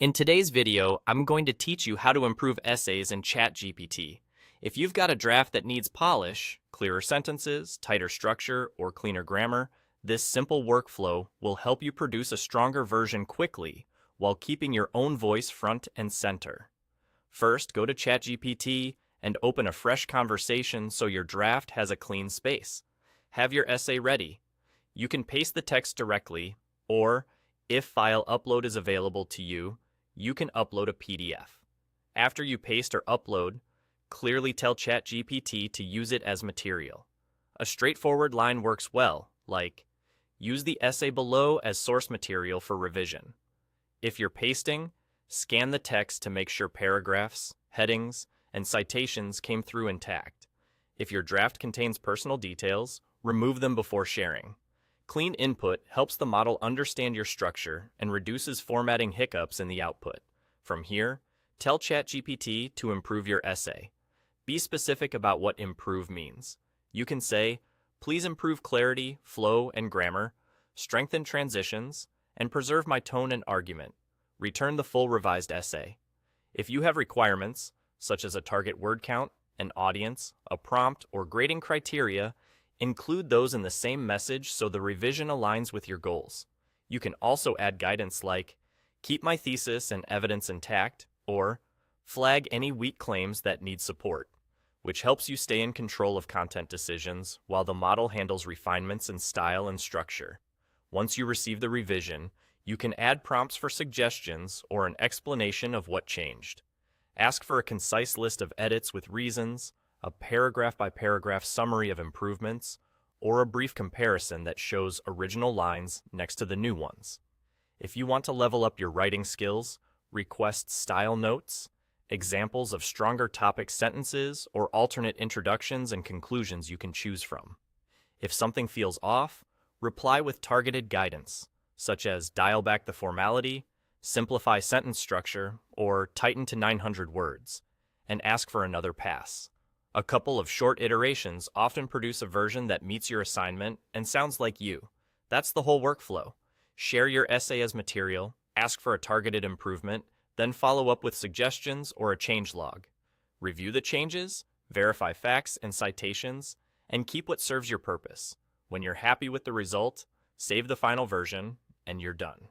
In today's video, I'm going to teach you how to improve essays in ChatGPT. If you've got a draft that needs polish, clearer sentences, tighter structure, or cleaner grammar, this simple workflow will help you produce a stronger version quickly while keeping your own voice front and center. First, go to ChatGPT and open a fresh conversation so your draft has a clean space. Have your essay ready. You can paste the text directly, or if file upload is available to you, you can upload a PDF. After you paste or upload, clearly tell ChatGPT to use it as material. A straightforward line works well, like, use the essay below as source material for revision. If you're pasting, scan the text to make sure paragraphs, headings, and citations came through intact. If your draft contains personal details, remove them before sharing. Clean input helps the model understand your structure and reduces formatting hiccups in the output. From here, tell ChatGPT to improve your essay. Be specific about what improve means. You can say, please improve clarity, flow, and grammar, strengthen transitions, and preserve my tone and argument. Return the full revised essay. If you have requirements, such as a target word count, an audience, a prompt, or grading criteria, include those in the same message so the revision aligns with your goals. You can also add guidance like, keep my thesis and evidence intact, or flag any weak claims that need support, which helps you stay in control of content decisions while the model handles refinements in style and structure. Once you receive the revision, you can add prompts for suggestions or an explanation of what changed. Ask for a concise list of edits with reasons, a paragraph-by-paragraph summary of improvements, or a brief comparison that shows original lines next to the new ones. If you want to level up your writing skills, request style notes, examples of stronger topic sentences, or alternate introductions and conclusions you can choose from. If something feels off, reply with targeted guidance, such as dial back the formality, simplify sentence structure, or tighten to 900 words, and ask for another pass. A couple of short iterations often produce a version that meets your assignment and sounds like you. That's the whole workflow. Share your essay as material, ask for a targeted improvement, then follow up with suggestions or a changelog. Review the changes, verify facts and citations, and keep what serves your purpose. When you're happy with the result, save the final version, and you're done.